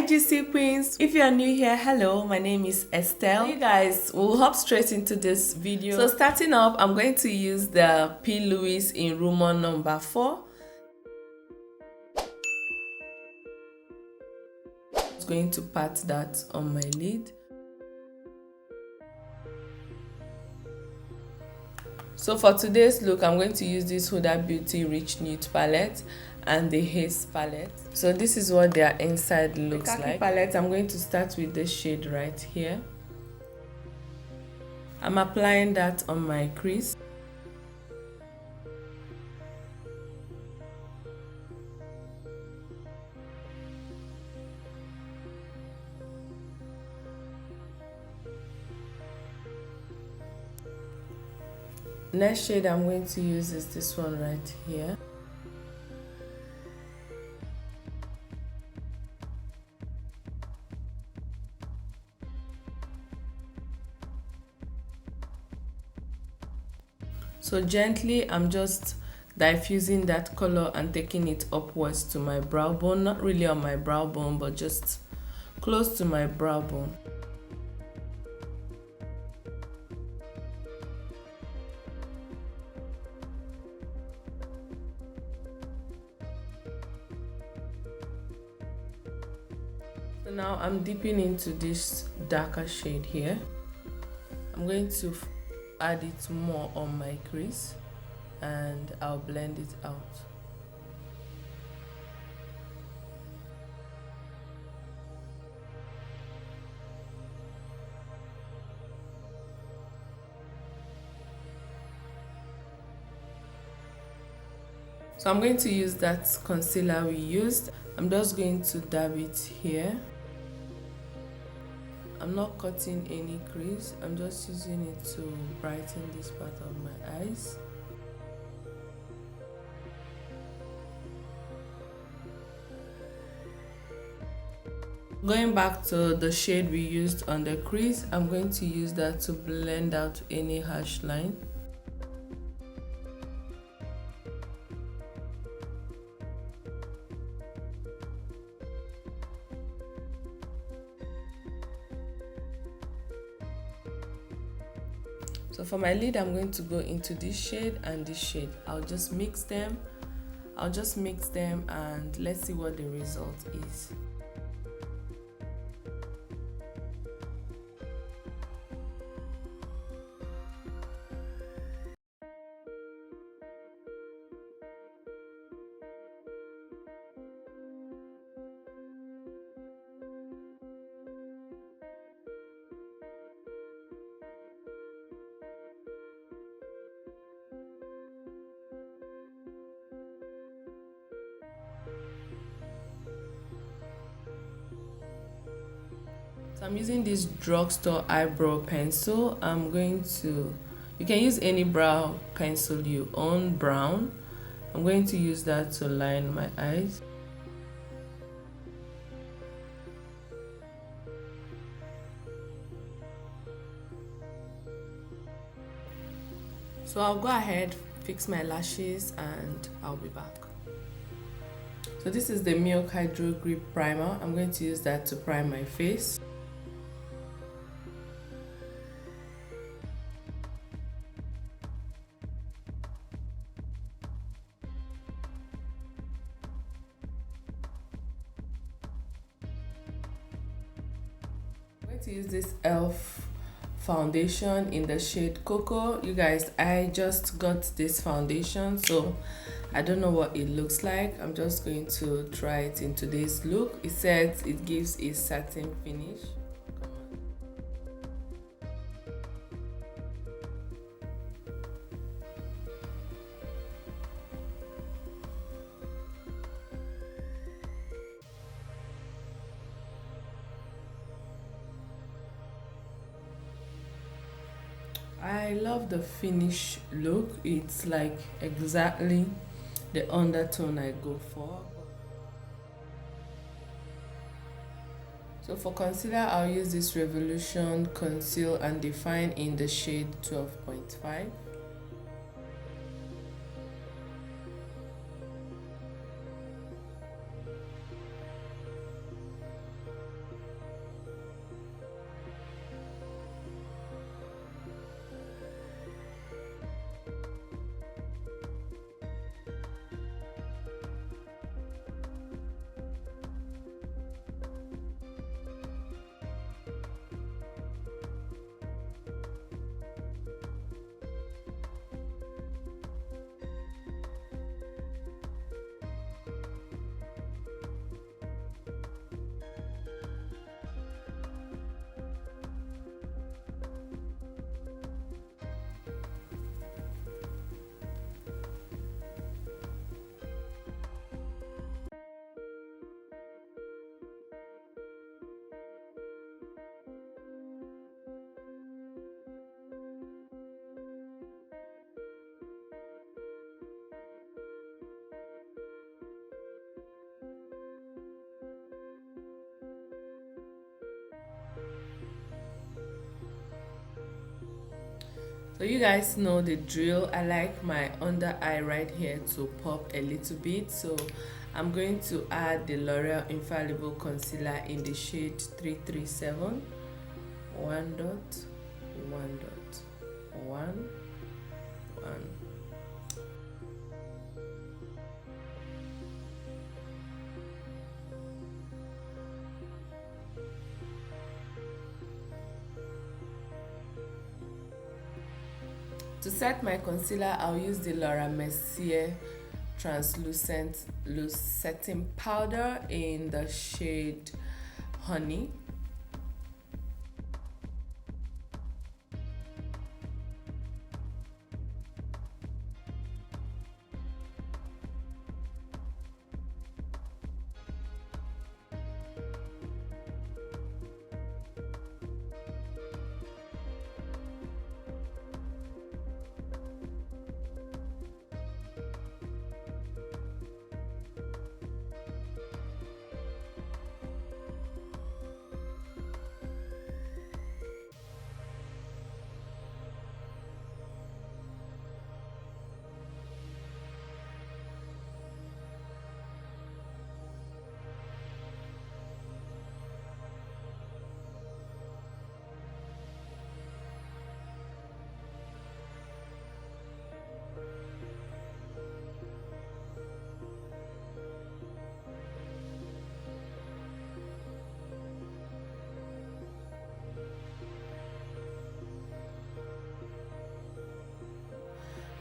GC Queens. If you are new here, hello, my name is Estelle. You guys, we'll hop straight into this video. So starting off, I'm going to use the P. Louise in rumor number 4. I'm going to pat that on my lid. So for today's look, I'm going to use this Huda Beauty Rich Nude palette and the Haze palette. So this is what their inside looks like. Palette, I'm going to start with this shade right here. I'm applying that on my crease. Next shade I'm going to use is this one right here. So gently, I'm just diffusing that color and taking it upwards to my brow bone. Not really on my brow bone, but just close to my brow bone. So now I'm dipping into this darker shade here. I'm going to add it more on my crease and I'll blend it out. So I'm going to use that concealer we used. I'm just going to dab it here. I'm not cutting any crease, I'm just using it to brighten this part of my eyes. Going back to the shade we used on the crease, I'm going to use that to blend out any harsh line. So for my lid, I'm going to go into this shade and this shade. I'll just mix them and let's see what the result is. So I'm using this drugstore eyebrow pencil. You can use any brow pencil you own, brown. I'm going to use that to line my eyes. So I'll go ahead, fix my lashes, and I'll be back. So this is the Milk Hydro Grip Primer. I'm going to use that to prime my face. I'm going to use this e.l.f. foundation in the shade Cocoa. You guys, I just got this foundation, so I don't know what it looks like. I'm just going to try it in today's look. It says it gives a satin finish. I love the finish look. It's like exactly the undertone I go for. So for concealer, I'll use this Revolution Conceal and Define in the shade 12.5. So you guys know the drill. I like my under eye right here to pop a little bit, so I'm going to add the L'Oreal Infallible Concealer in the shade 337. 1 dot, 1 dot, 1, 1. To set my concealer, I'll use the Laura Mercier translucent loose setting powder in the shade Honey.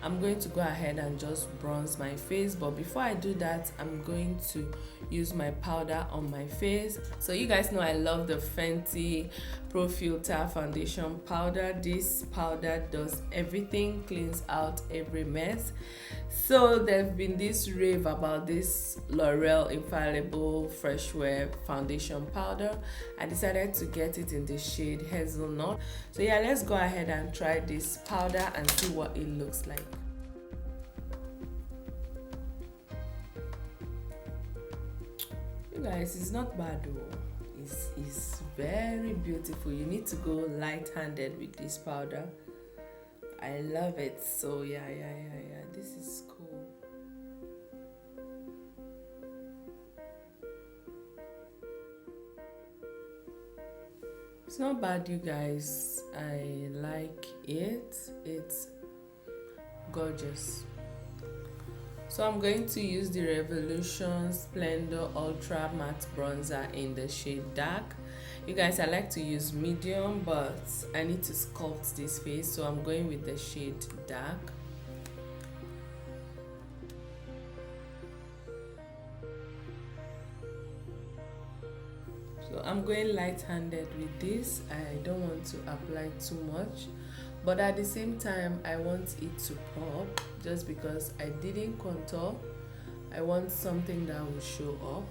I'm going to go ahead and just bronze my face, but before I do that, I'm going to use my powder on my face. So you guys know I love the Fenty Pro Filter foundation powder. This powder does everything, cleans out every mess. So there've been this rave about this L'Oreal Infallible Fresh Wear foundation powder. I decided to get it in the shade Hazelnut. So yeah, let's go ahead and try this powder and see what it looks like. You guys, it's not bad though. It's very beautiful. You need to go light-handed with this powder. I love it. So yeah, this is cool. It's not bad, you guys. I like it. It's gorgeous. So I'm going to use the Revolution Splendor Ultra Matte Bronzer in the shade Dark. You guys, I like to use medium, but I need to sculpt this face, so I'm going with the shade Dark. So I'm going light-handed with this. I don't want to apply too much, but at the same time I want it to pop, just because I didn't contour. I want something that will show up.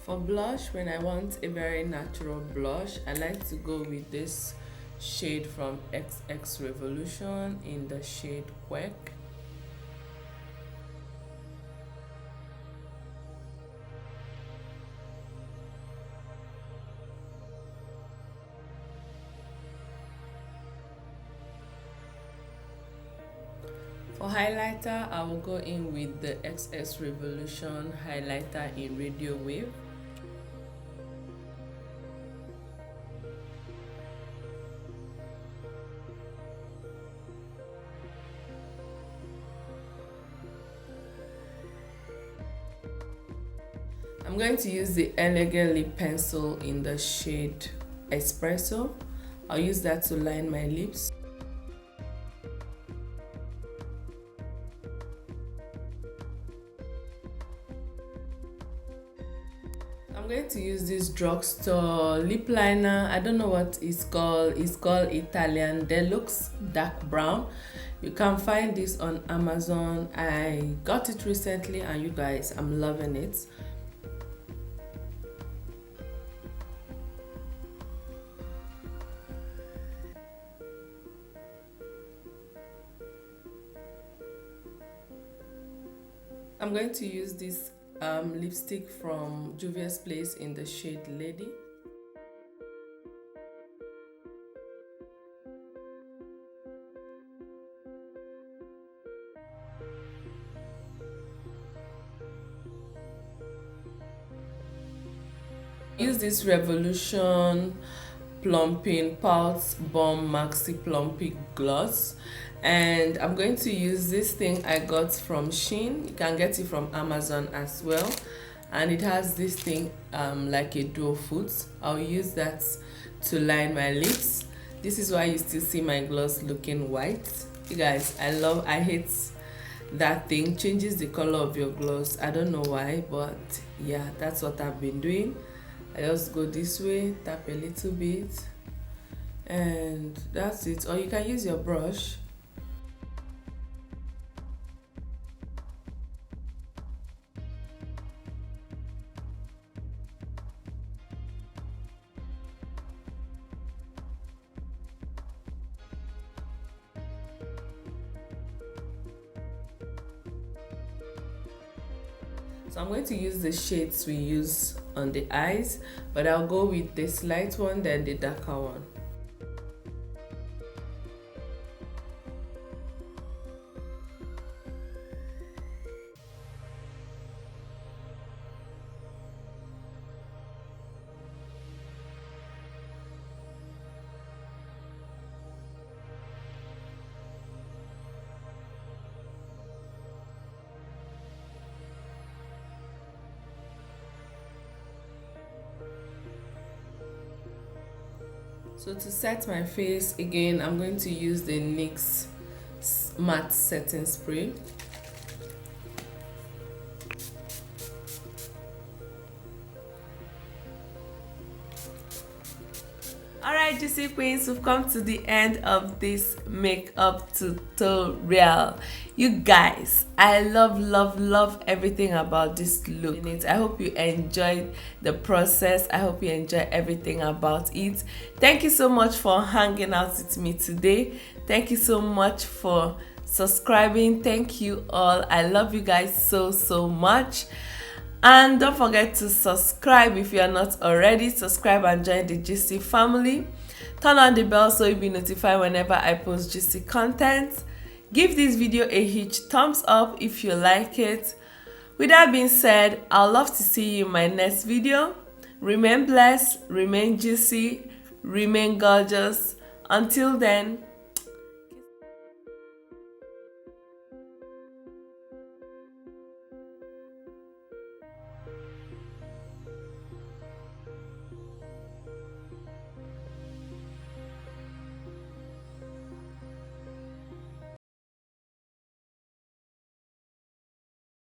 For blush, when I want a very natural blush, I like to go with this shade from XX Revolution in the shade Quack. For highlighter, I will go in with the XX Revolution highlighter in Radio Wave. I'm going to use the Elegant Lip Pencil in the shade Espresso. I'll use that to line my lips. I'm going to use this drugstore lip liner. I don't know what it's called. It's called Italian Deluxe dark brown. You can find this on Amazon. I got it recently and you guys, I'm loving it. I'm going to use this lipstick from Juvia's Place in the shade Lady. Use this Revolution Plumping Pulse Bomb Maxi Plumping Gloss, and I'm going to use this thing I got from Shein. You can get it from Amazon as well, and it has this thing like a dual foot. I'll use that to line my lips. This is why you still see my gloss looking white. You guys, I hate that thing. Changes the color of your gloss. I don't know why, but yeah, that's what I've been doing. I just go this way, tap a little bit, and that's it. Or you can use your brush. So I'm going to use the shades we use on the eyes, but I'll go with this light one, then the darker one. So to set my face again, I'm going to use the NYX matte setting spray. Alright, juicy queens, we've come to the end of this makeup tutorial. You guys, I love everything about this look. I hope you enjoyed the process. I hope you enjoy everything about it. Thank you so much for hanging out with me today. Thank you so much for subscribing. Thank you all. I love you guys so much. And don't forget to subscribe if you are not already. Subscribe and join the GC family. Turn on the bell so you'll be notified whenever I post GC content. Give this video a huge thumbs up if you like it. With that being said, I'd love to see you in my next video. Remain blessed, remain juicy, remain gorgeous. Until then,